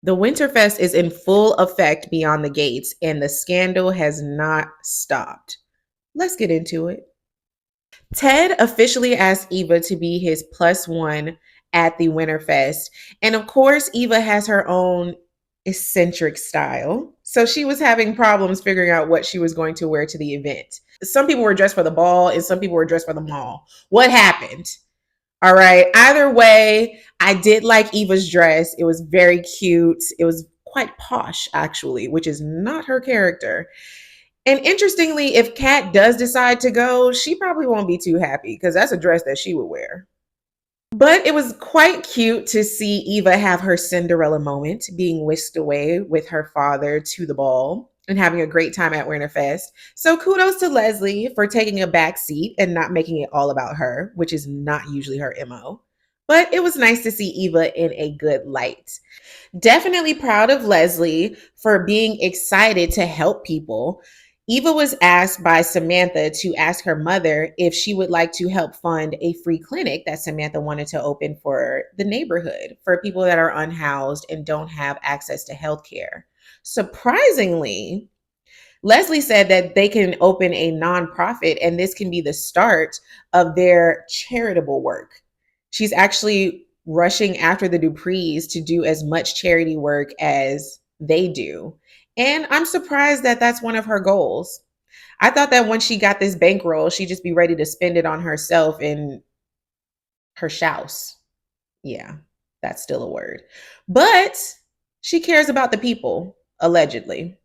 The Winterfest is in full effect beyond the gates, and the scandal has not stopped. Let's get into it. Ted officially asked Eva to be his plus one at the Winterfest. And of course, Eva has her own eccentric style. So she was having problems figuring out what she was going to wear to the event. Some people were dressed for the ball and some people were dressed for the mall. What happened? All right. Either way, I did like Eva's dress. It was very cute. It was quite posh, actually, which is not her character. And interestingly, if Kat does decide to go, she probably won't be too happy because that's a dress that she would wear. But it was quite cute to see Eva have her Cinderella moment, being whisked away with her father to the ball and having a great time at Winterfest. So kudos to Leslie for taking a back seat and not making it all about her, which is not usually her MO. But it was nice to see Eva in a good light. Definitely proud of Leslie for being excited to help people. Eva was asked by Samantha to ask her mother if she would like to help fund a free clinic that Samantha wanted to open for the neighborhood for people that are unhoused and don't have access to health care. Surprisingly, Leslie said that they can open a nonprofit and this can be the start of their charitable work. She's actually rushing after the Duprees to do as much charity work as they do. And I'm surprised that that's one of her goals. I thought that once she got this bankroll, she'd just be ready to spend it on herself and her shouse. Yeah, that's still a word. But she cares about the people, allegedly.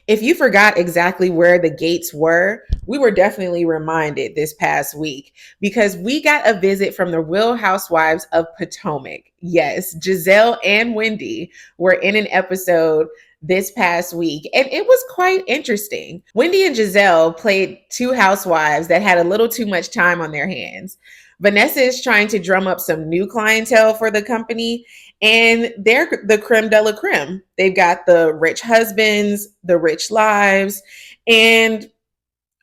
If you forgot exactly where the gates were, we were definitely reminded this past week because we got a visit from the Real Housewives of Potomac. Yes, Giselle and Wendy were in an episode this past week, and it was quite interesting. Wendy and Giselle played two housewives that had a little too much time on their hands. Vanessa is trying to drum up some new clientele for the company, and they're the creme de la creme. They've got the rich husbands, the rich lives, and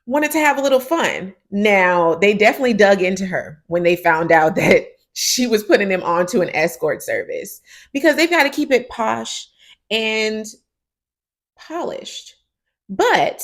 wanted to have a little fun. Now, they definitely dug into her when they found out that she was putting them onto an escort service because they've got to keep it posh and polished. But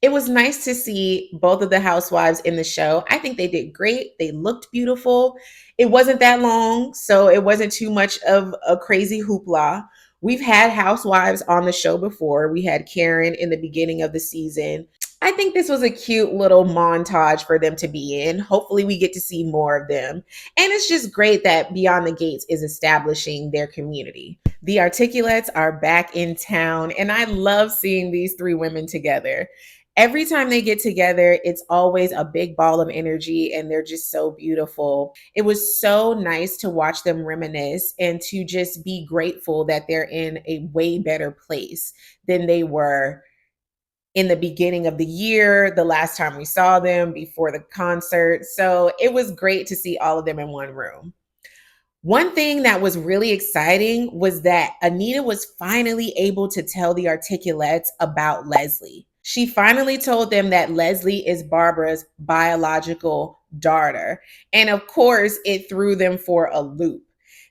it was nice to see both of the housewives in the show. I think they did great. They looked beautiful. It wasn't that long, so it wasn't too much of a crazy hoopla. We've had housewives on the show before. We had Karen in the beginning of the season. I think this was a cute little montage for them to be in. Hopefully, we get to see more of them. And it's just great that Beyond the Gates is establishing their community. The Articulates are back in town, and I love seeing these three women together. Every time they get together, it's always a big ball of energy, and they're just so beautiful. It was so nice to watch them reminisce and to just be grateful that they're in a way better place than they were in the beginning of the year, the last time we saw them before the concert. So it was great to see all of them in one room. One thing that was really exciting was that Anita was finally able to tell the Articulates about Leslie. She finally told them that Leslie is Barbara's biological daughter. And of course, it threw them for a loop.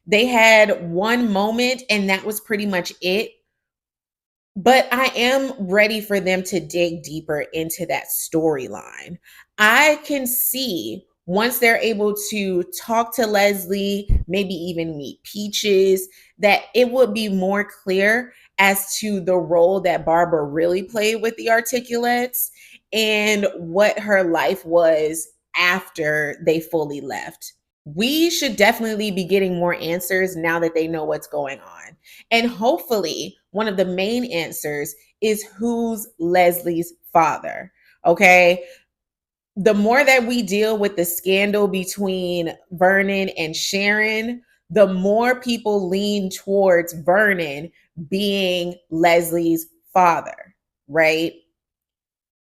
They had one moment, and that was pretty much it. But I am ready for them to dig deeper into that storyline. I can see once they're able to talk to Leslie, maybe even meet Peaches, that it would be more clear as to the role that Barbara really played with the Articulates and what her life was after they fully left. We should definitely be getting more answers now that they know what's going on. And hopefully, one of the main answers is who's Leslie's father. Okay. The more that we deal with the scandal between Vernon and Sharon, the more people lean towards Vernon being Leslie's father, right?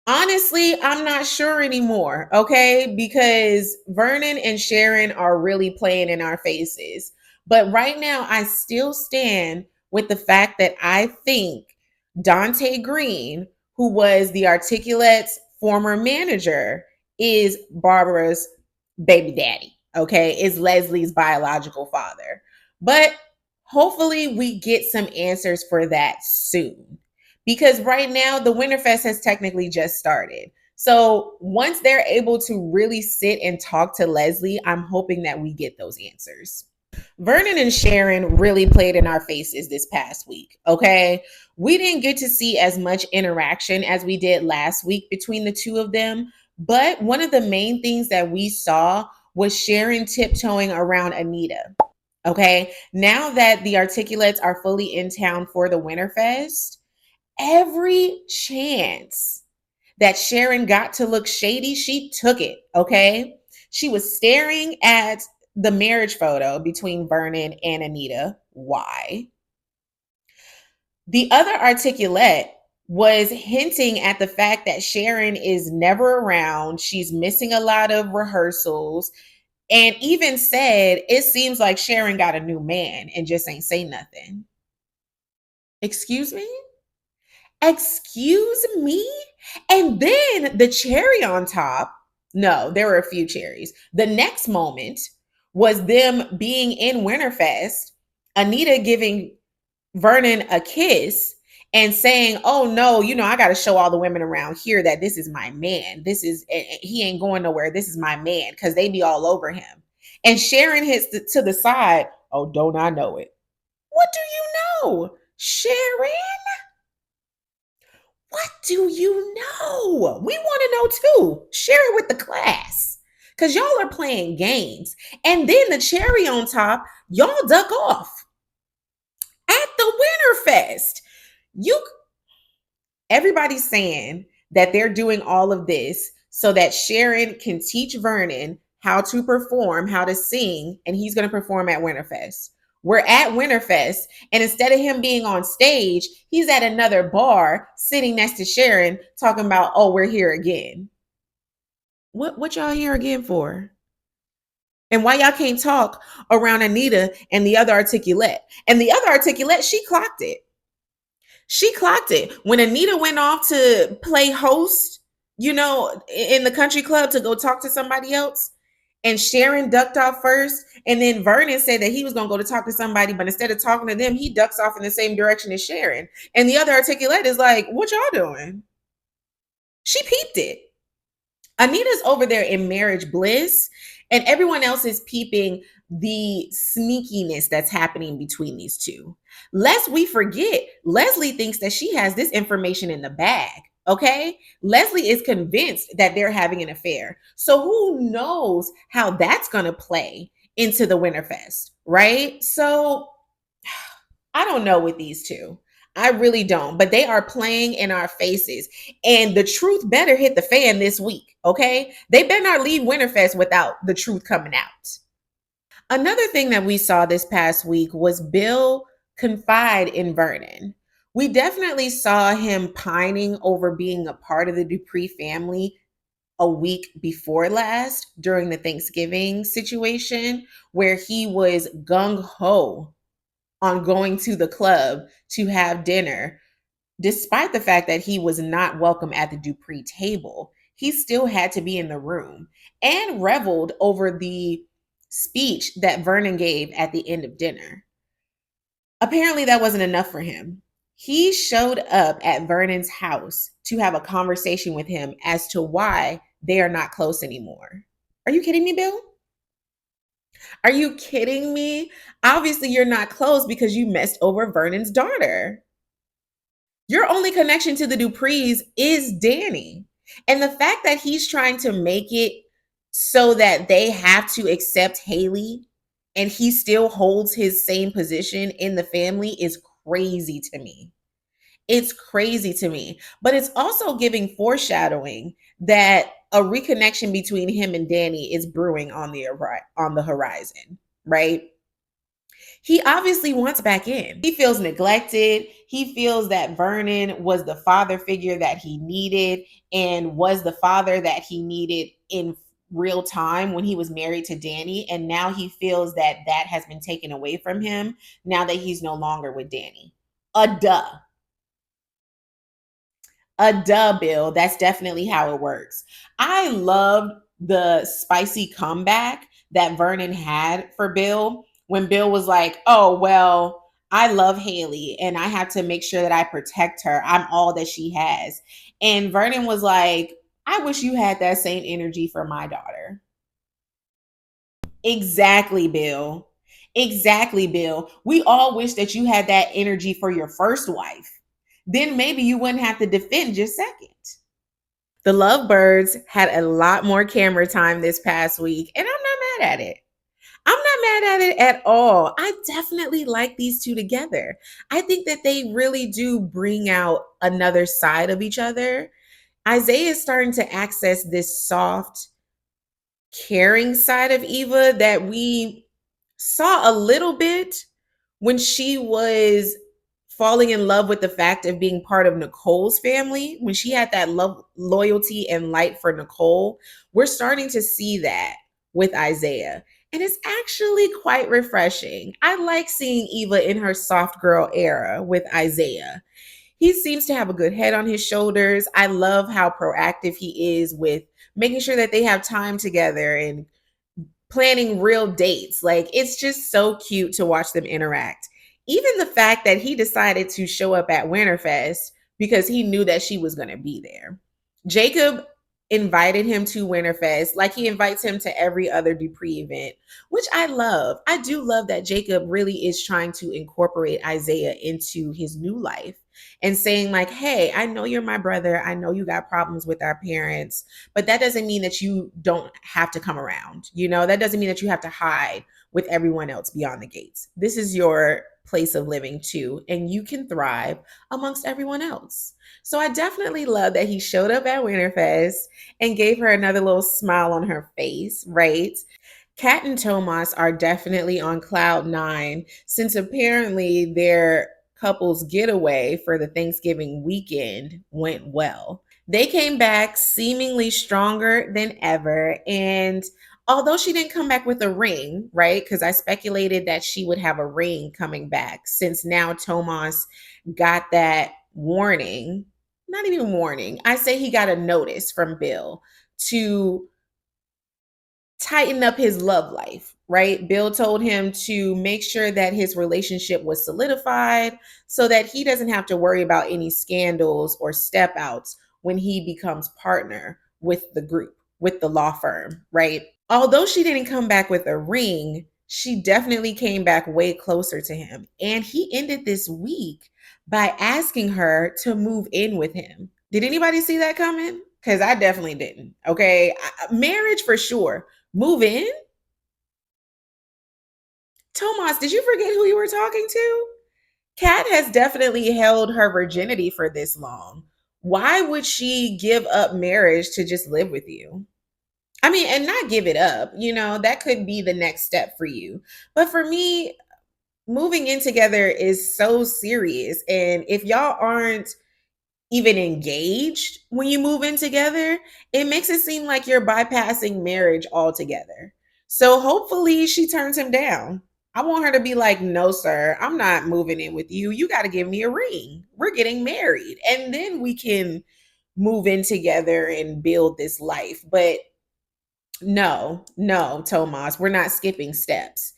Honestly, I'm not sure anymore, okay? Because Vernon and Sharon are really playing in our faces. But right now, I still stand with the fact that I think Dante Green, who was the Articulate's former manager, is Barbara's baby daddy, okay? Is Leslie's biological father. But Hopefully, we get some answers for that soon. Because right now, the Winterfest has technically just started. So once they're able to really sit and talk to Leslie, I'm hoping that we get those answers. Vernon and Sharon really played in our faces this past week, okay? We didn't get to see as much interaction as we did last week between the two of them, but one of the main things that we saw was Sharon tiptoeing around Anita. Okay, now that the articulates are fully in town for the Winterfest, every chance that Sharon got to look shady, she took it. Okay, she was staring at the marriage photo between Vernon and Anita. Why? The other articulate was hinting at the fact that Sharon is never around. She's missing a lot of rehearsals and even said, it seems like Sharon got a new man and just ain't say nothing. Excuse me? Excuse me? And then the cherry on top, no, there were a few cherries. The next moment was them being in Winterfest, Anita giving Vernon a kiss and saying, "Oh no, I got to show all the women around here that this is my man. He ain't going nowhere. This is my man," because they be all over him. And Sharon hits to the side. "Oh, don't I know it? What do you know, Sharon? What do you know? We want to know too. Share it with the class." Because y'all are playing games. And then the cherry on top, y'all duck off at the Winterfest. You Everybody's saying that they're doing all of this so that Sharon can teach Vernon how to perform, how to sing, and he's going to perform at Winterfest. We're at Winterfest, and instead of him being on stage, he's at another bar sitting next to Sharon talking about, "Oh, we're here again." What y'all here again for? And why y'all can't talk around Anita and the other articulate? And the other articulate, she clocked it. She clocked it. When Anita went off to play host, in the country club to go talk to somebody else, and Sharon ducked off first, and then Vernon said that he was going to go to talk to somebody, but instead of talking to them, he ducks off in the same direction as Sharon. And the other articulate is like, "What y'all doing?" She peeped it. Anita's over there in marriage bliss, and everyone else is peeping the sneakiness that's happening between these two. Lest we forget, Leslie thinks that she has this information in the bag. Okay. Leslie is convinced that they're having an affair. So who knows how that's going to play into the Winterfest, right? So I don't know with these two. I really don't, but they are playing in our faces. And the truth better hit the fan this week, okay? They better not leave Winterfest without the truth coming out. Another thing that we saw this past week was Bill confide in Vernon. We definitely saw him pining over being a part of the Dupree family a week before last during the Thanksgiving situation, where he was gung ho on going to the club to have dinner, despite the fact that he was not welcome at the Dupree table. He still had to be in the room and reveled over the speech that Vernon gave at the end of dinner. Apparently, that wasn't enough for him. He showed up at Vernon's house to have a conversation with him as to why they are not close anymore. Are you kidding me, Bill? Are you kidding me? Obviously, you're not close because you messed over Vernon's daughter. Your only connection to the Duprees is Danny. And the fact that he's trying to make it so that they have to accept Haley and he still holds his same position in the family is crazy to me. It's crazy to me. But it's also giving foreshadowing that a reconnection between him and Danny is brewing on the horizon, right? He obviously wants back in. He feels neglected. He feels that Vernon was the father figure that he needed and was the father that he needed in real time when he was married to Danny. And now he feels that that has been taken away from him now that he's no longer with Danny. A duh. A duh, Bill. That's definitely how it works. I loved the spicy comeback that Vernon had for Bill when Bill was like, oh, well, I love Haley and I have to make sure that I protect her. I'm all that she has. And Vernon was like, I wish you had that same energy for my daughter. Exactly, Bill. Exactly, Bill. We all wish that you had that energy for your first wife. Then maybe you wouldn't have to defend your second. The Lovebirds had a lot more camera time this past week, and I'm not mad at it. I'm not mad at it at all. I definitely like these two together. I think that they really do bring out another side of each other. Isaiah is starting to access this soft, caring side of Eva that we saw a little bit when she was falling in love with the fact of being part of Nicole's family, when she had that love, loyalty, and light for Nicole. We're starting to see that with Isaiah. And it's actually quite refreshing. I like seeing Eva in her soft girl era with Isaiah. He seems to have a good head on his shoulders. I love how proactive he is with making sure that they have time together and planning real dates. Like, it's just so cute to watch them interact. Even the fact that he decided to show up at Winterfest because he knew that she was going to be there. Jacob invited him to Winterfest like he invites him to every other Dupree event, which I love. I do love that Jacob really is trying to incorporate Isaiah into his new life and saying, like, hey, I know you're my brother. I know you got problems with our parents, but that doesn't mean that you don't have to come around. You know, that doesn't mean that you have to hide with everyone else beyond the gates. This is your place of living too, and you can thrive amongst everyone else. So I definitely love that he showed up at Winterfest and gave her another little smile on her face, right? Kat and Tomas are definitely on cloud nine since apparently their couple's getaway for the Thanksgiving weekend went well. They came back seemingly stronger than ever. And although she didn't come back with a ring, right? Because I speculated that she would have a ring coming back since now Tomas got that warning. Not even warning. I say he got a notice from Bill to tighten up his love life, right? Bill told him to make sure that his relationship was solidified so that he doesn't have to worry about any scandals or step outs when he becomes partner with the group, with the law firm, right? Although she didn't come back with a ring, she definitely came back way closer to him. And he ended this week by asking her to move in with him. Did anybody see that coming? Because I definitely didn't. Okay. Marriage for sure. Move in? Tomas, did you forget who you were talking to? Kat has definitely held her virginity for this long. Why would she give up marriage to just live with you? I mean, and not give it up, you know, that could be the next step for you. But for me, moving in together is so serious. And if y'all aren't even engaged when you move in together, it makes it seem like you're bypassing marriage altogether. So hopefully she turns him down. I want her to be like, no, sir, I'm not moving in with you. You got to give me a ring. We're getting married. And then we can move in together and build this life. But no, no, Tomas, we're not skipping steps.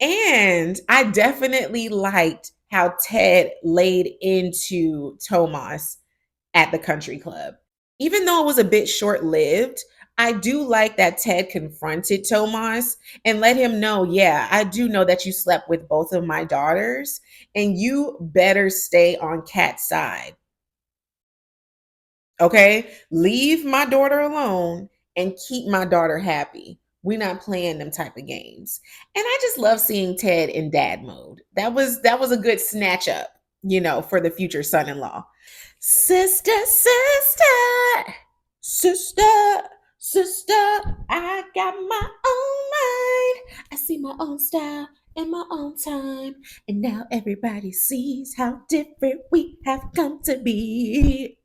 And I definitely liked how Ted laid into Tomas at the country club. Even though it was a bit short lived, I do like that Ted confronted Tomas and let him know, yeah, I do know that you slept with both of my daughters, and you better stay on Kat's side. Okay? Leave my daughter alone and keep my daughter happy. We're not playing them type of games. And I just love seeing Ted in dad mode. That was a good snatch up, you know, for the future son-in-law. Sister, sister, sister, sister, I got my own mind. I see my own style in my own time. And now everybody sees how different we have come to be.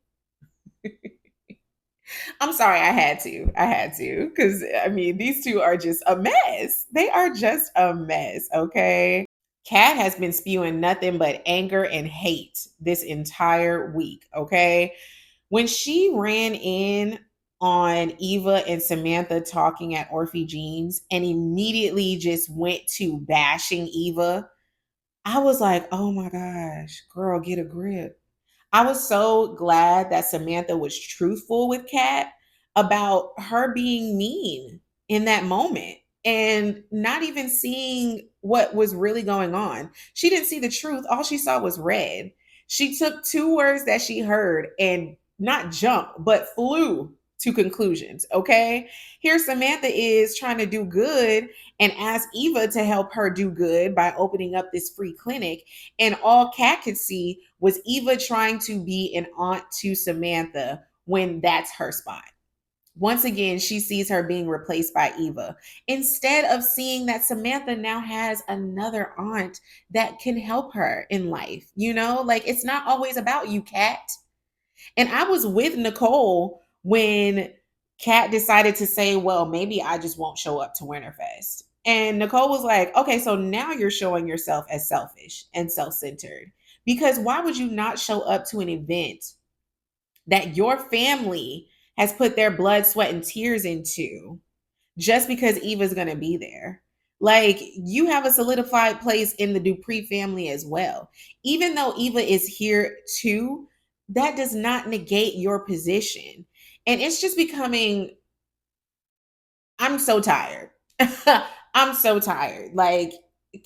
I'm sorry, I had to. I had to. Because, I mean, these two are just a mess. They are just a mess, okay? Kat has been spewing nothing but anger and hate this entire week, okay? When she ran in on Eva and Samantha talking at Orphe Jeans and immediately just went to bashing Eva, I was like, oh my gosh, girl, get a grip. I was so glad that Samantha was truthful with Kat about her being mean in that moment and not even seeing what was really going on. She didn't see the truth. All she saw was red. She took two words that she heard and not jumped, but flew to conclusions. Okay. Here, Samantha is trying to do good and ask Eva to help her do good by opening up this free clinic. And all Kat could see was Eva trying to be an aunt to Samantha when that's her spot. Once again, she sees her being replaced by Eva instead of seeing that Samantha now has another aunt that can help her in life. Like it's not always about you, Kat. And I was with Nicole when Kat decided to say, well, maybe I just won't show up to Winterfest. And Nicole was like, okay, so now you're showing yourself as selfish and self centered. Because why would you not show up to an event that your family has put their blood, sweat, and tears into just because Eva's going to be there? Like, you have a solidified place in the Dupree family as well. Even though Eva is here too, that does not negate your position. And it's just becoming, I'm so tired. I'm so tired. Like,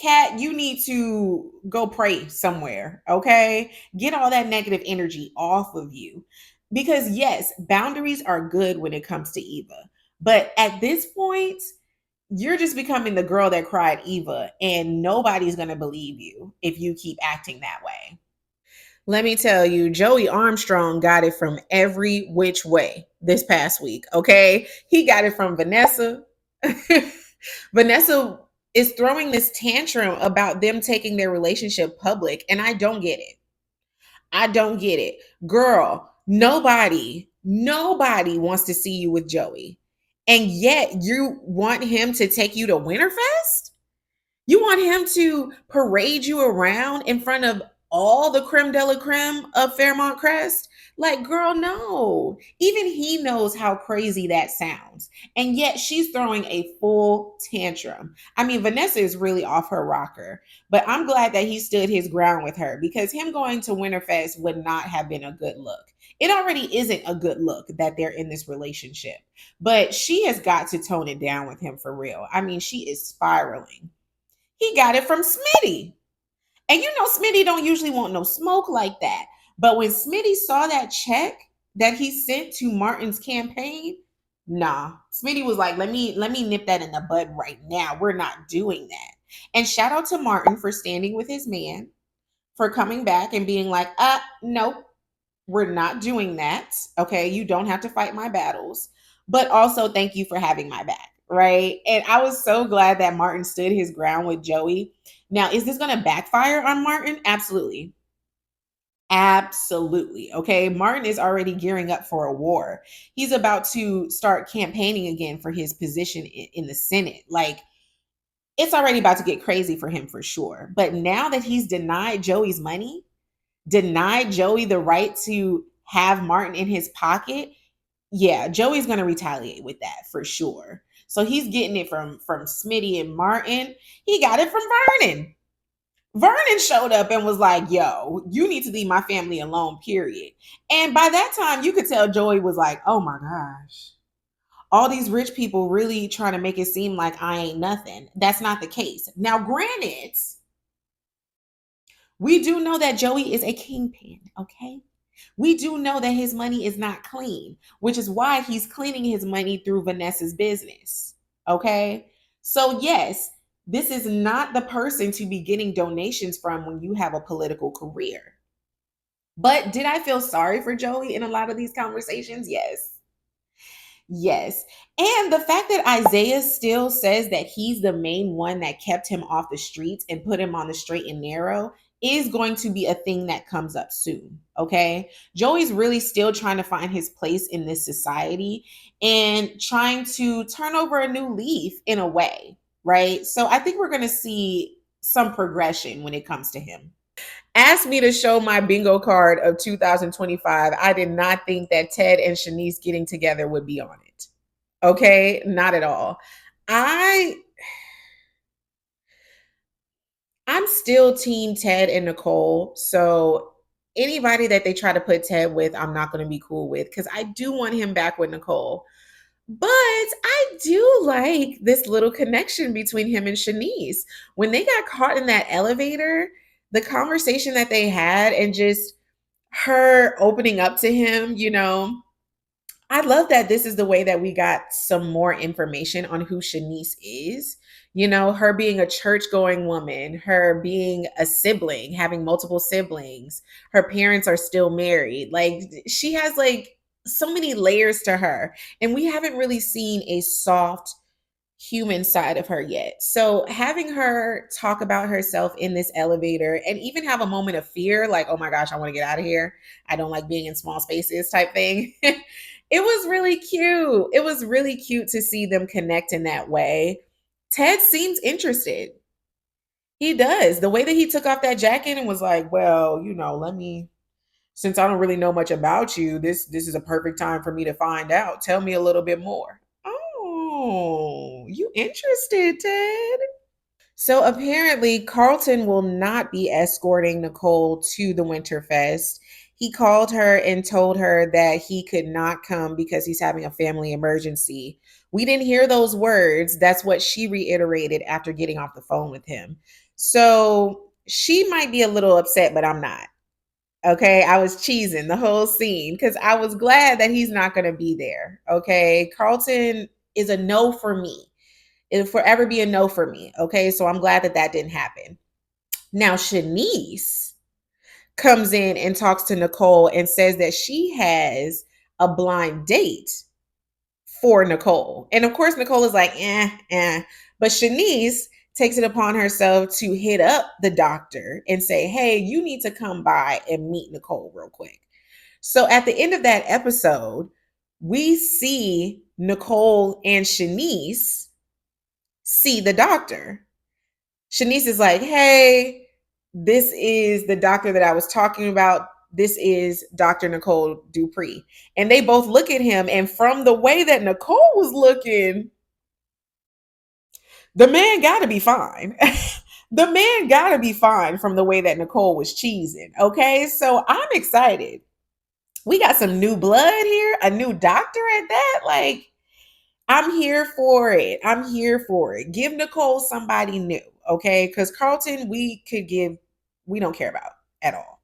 Kat, you need to go pray somewhere, okay? Get all that negative energy off of you. Because, yes, boundaries are good when it comes to Eva. But at this point, you're just becoming the girl that cried Eva, and nobody's going to believe you if you keep acting that way. Let me tell you, Joey Armstrong got it from every which way this past week, okay? He got it from Vanessa. Vanessa is throwing this tantrum about them taking their relationship public, and I don't get it. I don't get it. Girl, nobody wants to see you with Joey. And yet you want him to take you to Winterfest? You want him to parade you around in front of all the creme de la creme of Fairmont Crest? Like, girl, no. Even he knows how crazy that sounds. And yet she's throwing a full tantrum. I mean, Vanessa is really off her rocker, but I'm glad that he stood his ground with her because him going to Winterfest would not have been a good look. It already isn't a good look that they're in this relationship, but she has got to tone it down with him for real. I mean, she is spiraling. He got it from Smitty. And Smitty don't usually want no smoke like that. But when Smitty saw that check that he sent to Martin's campaign, nah. Smitty was like, let me nip that in the bud right now. We're not doing that. And shout out to Martin for standing with his man, for coming back and being like, nope, we're not doing that. Okay. You don't have to fight my battles. But also thank you for having my back. Right. And I was so glad that Martin stood his ground with Joey. Now, is this going to backfire on Martin? Absolutely. Absolutely. Okay. Martin is already gearing up for a war. He's about to start campaigning again for his position in the Senate. Like, it's already about to get crazy for him for sure. But now that he's denied Joey's money, denied Joey the right to have Martin in his pocket, yeah, Joey's going to retaliate with that for sure. So he's getting it from Smitty and Martin. He got it from Vernon. Vernon showed up and was like, yo, you need to leave my family alone, period. And by that time, you could tell Joey was like, oh my gosh, all these rich people really trying to make it seem like I ain't nothing. That's not the case. Now, granted, we do know that Joey is a kingpin, okay? We do know that his money is not clean, which is why he's cleaning his money through Vanessa's business, okay? So, yes, this is not the person to be getting donations from when you have a political career. But did I feel sorry for Joey in a lot of these conversations? Yes. Yes. And the fact that Isaiah still says that he's the main one that kept him off the streets and put him on the straight and narrow is going to be a thing that comes up soon. Okay. Joey's really still trying to find his place in this society and trying to turn over a new leaf in a way. Right. So I think we're going to see some progression when it comes to him. Ask me to show my bingo card of 2025. I did not think that Ted and Chenise getting together would be on it. Okay, not at all. I I'm still team Ted and Nicole. So anybody that they try to put Ted with, I'm not going to be cool with because I do want him back with Nicole. But I do like this little connection between him and Chenise. When they got caught in that elevator, the conversation that they had and just her opening up to him, I love that this is the way that we got some more information on who Chenise is. Her being a church going woman, her being a sibling, having multiple siblings, her parents are still married. Like she has like so many layers to her. And we haven't really seen a soft human side of her yet. So having her talk about herself in this elevator and even have a moment of fear, like, oh my gosh, I want to get out of here. I don't like being in small spaces type thing. It was really cute. It was really cute to see them connect in that way. Ted seems interested. He does. The way that he took off that jacket and was like, well, let me, since I don't really know much about you, this is a perfect time for me to find out. Tell me a little bit more. Oh, you interested, Ted? So apparently, Carlton will not be escorting Nicole to the Winterfest. He called her and told her that he could not come because he's having a family emergency. We didn't hear those words. That's what she reiterated after getting off the phone with him. So she might be a little upset, but I'm not. Okay, I was cheesing the whole scene because I was glad that he's not going to be there. Okay, Carlton is a no for me. It'll forever be a no for me. Okay, so I'm glad that that didn't happen. Now, Chenise comes in and talks to Nicole and says that she has a blind date for Nicole. And of course, Nicole is like, eh. But Chenise takes it upon herself to hit up the doctor and say, hey, you need to come by and meet Nicole real quick. So at the end of that episode, we see Nicole and Chenise see the doctor. Chenise is like, hey, this is the doctor that I was talking about. This is Dr. Nicole Dupree. And they both look at him. And from the way that Nicole was looking, the man got to be fine. The man got to be fine from the way that Nicole was cheesing. Okay. So I'm excited. We got some new blood here, a new doctor at that. Like, I'm here for it. I'm here for it. Give Nicole somebody new, okay? Because Carlton, we don't care about at all.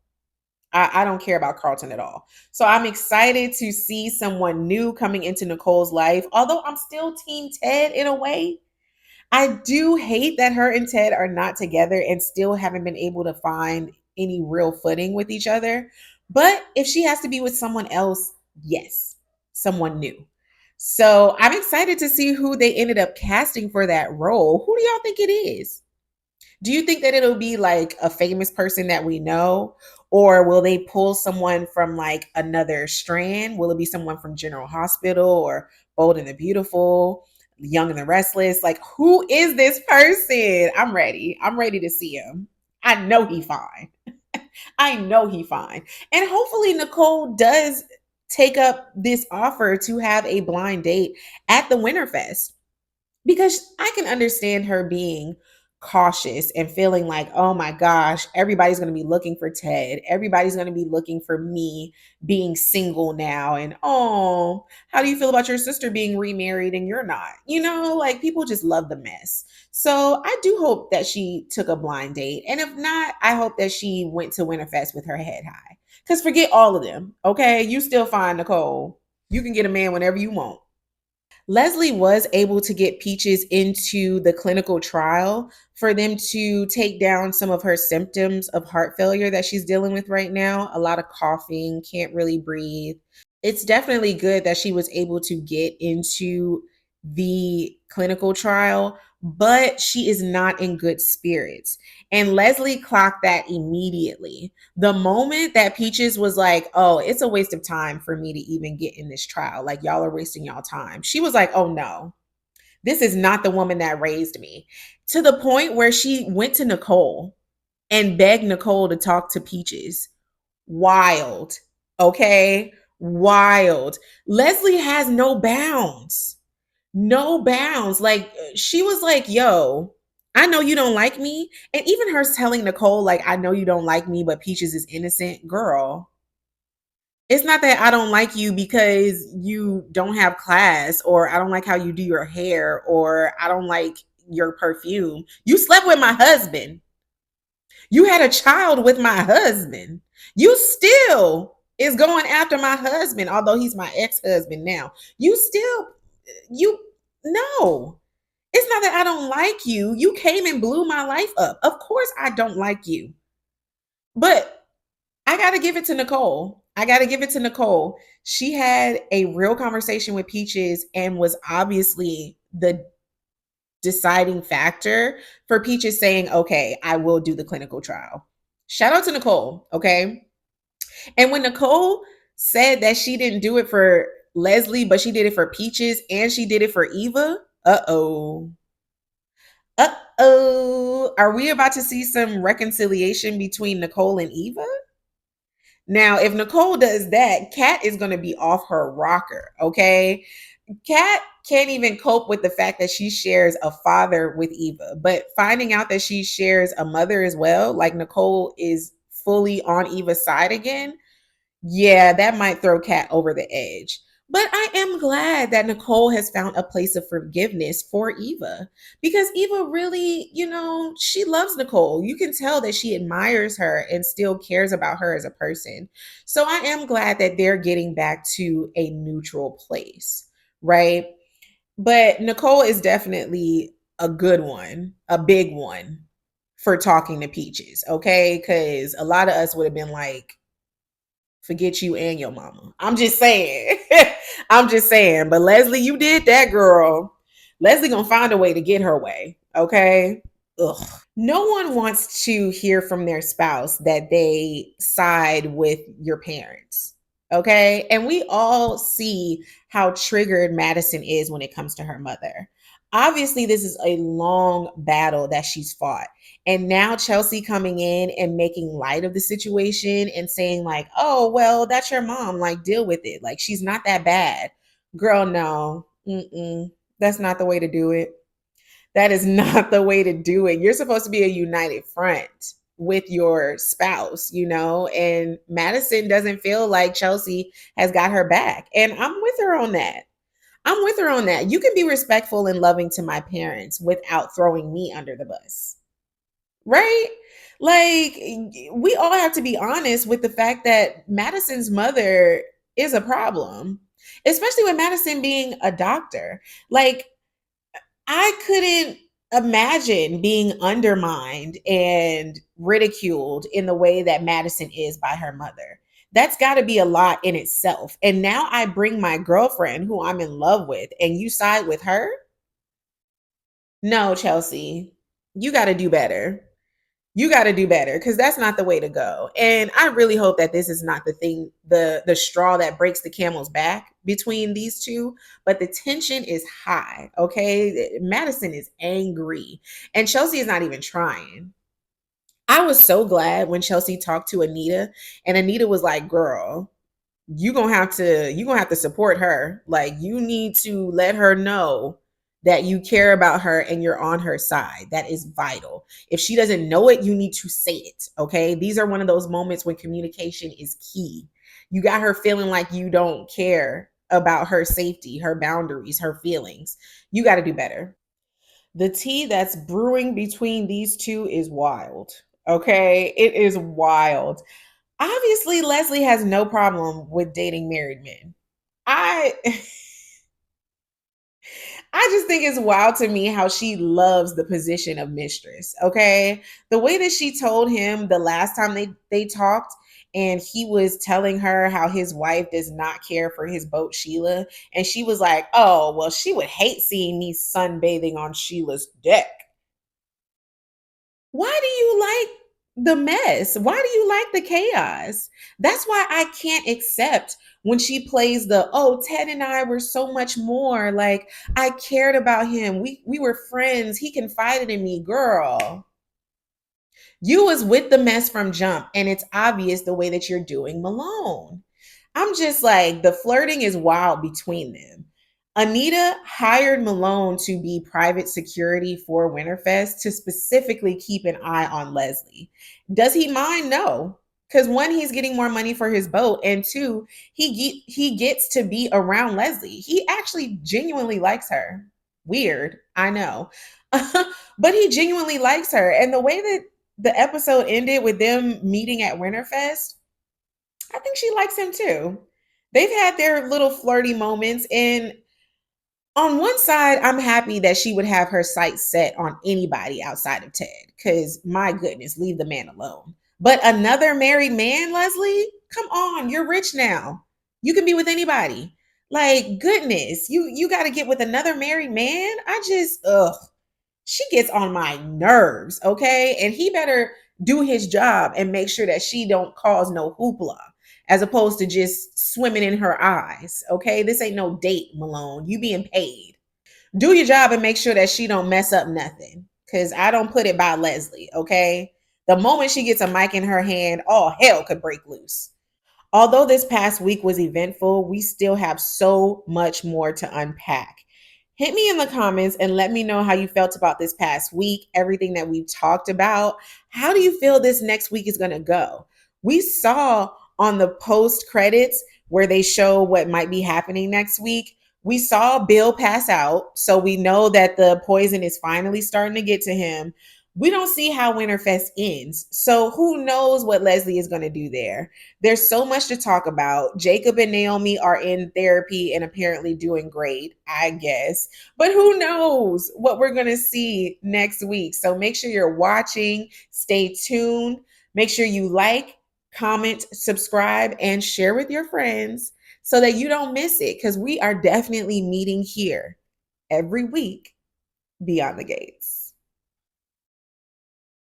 I don't care about Carlton at all. So I'm excited to see someone new coming into Nicole's life. Although I'm still Team Ted in a way, I do hate that her and Ted are not together and still haven't been able to find any real footing with each other. But if she has to be with someone else, yes, someone new. So I'm excited to see who they ended up casting for that role. Who do y'all think it is? Do you think that it'll be like a famous person that we know? Or will they pull someone from like another strand? Will it be someone from General Hospital or Bold and the Beautiful, Young and the Restless? Like, who is this person? I'm ready. I'm ready to see him. I know he fine. I know he fine. And hopefully Nicole does take up this offer to have a blind date at the Winterfest because I can understand her being cautious and feeling like, oh my gosh, everybody's going to be looking for Ted. Everybody's going to be looking for me being single now. And oh, how do you feel about your sister being remarried and you're not? Like people just love the mess. So I do hope that she took a blind date. And if not, I hope that she went to Winterfest with her head high. Because forget all of them. Okay. You still find Nicole. You can get a man whenever you want. Leslie was able to get Peaches into the clinical trial for them to take down some of her symptoms of heart failure that she's dealing with right now. A lot of coughing, can't really breathe. It's definitely good that she was able to get into the clinical trial, but she is not in good spirits. And Leslie clocked that immediately. The moment that Peaches was like, oh, it's a waste of time for me to even get in this trial. Like, y'all are wasting y'all time. She was like, oh no, this is not the woman that raised me. To the point where she went to Nicole and beg Nicole to talk to Peaches. Wild. Okay? Wild. Leslie has no bounds. No bounds. Like, she was like, yo, I know you don't like me. And even her telling Nicole, like, I know you don't like me, but Peaches is innocent. Girl, it's not that I don't like you because you don't have class, or I don't like how you do your hair, or I don't like your perfume. You slept with my husband. You had a child with my husband. You still is going after my husband, although he's my ex-husband now. You still, you, no. It's not that I don't like you. You came and blew my life up. Of course I don't like you. But I got to give it to Nicole. I got to give it to Nicole. She had a real conversation with Peaches and was obviously the deciding factor for Peaches saying, okay, I will do the clinical trial. Shout out to Nicole, okay? And when Nicole said that she didn't do it for Leslie, but she did it for Peaches and she did it for Eva, uh-oh. Uh-oh. Are we about to see some reconciliation between Nicole and Eva? Now, if Nicole does that, Kat is going to be off her rocker, okay? Kat can't even cope with the fact that she shares a father with Eva, but finding out that she shares a mother as well, like Nicole is fully on Eva's side again, yeah, that might throw Kat over the edge. But I am glad that Nicole has found a place of forgiveness for Eva, because Eva really, she loves Nicole. You can tell that she admires her and still cares about her as a person. So I am glad that they're getting back to a neutral place, right? But Nicole is definitely a good one, a big one for talking to Peaches, okay? Because a lot of us would have been like, forget you and your mama. I'm just saying. I'm just saying. But Leslie, you did that, girl. Leslie gonna find a way to get her way. Okay. Ugh. No one wants to hear from their spouse that they side with your parents. Okay. And we all see how triggered Madison is when it comes to her mother. Obviously, this is a long battle that she's fought. And now Chelsea coming in and making light of the situation and saying, like, oh, well, that's your mom. Like, deal with it. Like, she's not that bad. Girl, no. Mm-mm. That's not the way to do it. That is not the way to do it. You're supposed to be a united front with your spouse, and Madison doesn't feel like Chelsea has got her back. And I'm with her on that. I'm with her on that. You can be respectful and loving to my parents without throwing me under the bus, right? Like, we all have to be honest with the fact that Madison's mother is a problem, especially with Madison being a doctor. Like, I couldn't imagine being undermined and ridiculed in the way that Madison is by her mother. That's got to be a lot in itself. And now I bring my girlfriend, who I'm in love with, and you side with her? No, Chelsea, you got to do better. You got to do better, because that's not the way to go. And I really hope that this is not the thing, the straw that breaks the camel's back between these two. But the tension is high. Okay, Madison is angry and Chelsea is not even trying. I was so glad when Chelsea talked to Anita and Anita was like, girl, you gonna have to support her. Like, you need to let her know that you care about her and you're on her side. That is vital. If she doesn't know it, you need to say it. Okay, these are one of those moments when communication is key. You got her feeling like you don't care about her safety, her boundaries, her feelings. You got to do better. The tea that's brewing between these two is wild. Okay, it is wild. Obviously, Leslie has no problem with dating married men. I I just think it's wild to me how she loves the position of mistress. Okay. The way that she told him the last time they talked, and he was telling her how his wife does not care for his boat, Sheila. And she was like, oh, well, she would hate seeing me sunbathing on Sheila's deck. Why do you like the mess? Why do you like the chaos? That's why I can't accept when she plays the, oh, Ted and I were so much more. Like, I cared about him. We were friends. He confided in me, girl. You was with the mess from jump, and it's obvious the way that you're doing Malone. I'm just like, the flirting is wild between them. Anita hired Malone to be private security for Winterfest to specifically keep an eye on Leslie. Does he mind? No. Because one, he's getting more money for his boat, and two, he gets to be around Leslie. He actually genuinely likes her. Weird, I know, but he genuinely likes her. And the way that the episode ended with them meeting at Winterfest, I think she likes him too. They've had their little flirty moments. And on one side, I'm happy that she would have her sights set on anybody outside of Ted, because my goodness, leave the man alone. But another married man, Leslie, come on, you're rich now. You can be with anybody. Like, goodness, you got to get with another married man. I just, ugh, she gets on my nerves, okay? And he better do his job and make sure that she don't cause no hoopla, as opposed to just swimming in her eyes, okay? This ain't no date, Malone. You being paid. Do your job and make sure that she don't mess up nothing, because I don't put it by Leslie, okay? The moment she gets a mic in her hand, all hell could break loose. Although this past week was eventful, we still have so much more to unpack. Hit me in the comments and let me know how you felt about this past week, everything that we've talked about. How do you feel this next week is going to go? We saw on the post credits where they show what might be happening next week. We saw Bill pass out, so we know that the poison is finally starting to get to him. We don't see how Winterfest ends, so who knows what Leslie is going to do there. There's so much to talk about. Jacob and Naomi are in therapy and apparently doing great, I guess. But who knows what we're going to see next week. So make sure you're watching, stay tuned. Make sure you like, comment, subscribe, and share with your friends so that you don't miss it, because we are definitely meeting here every week beyond the gates.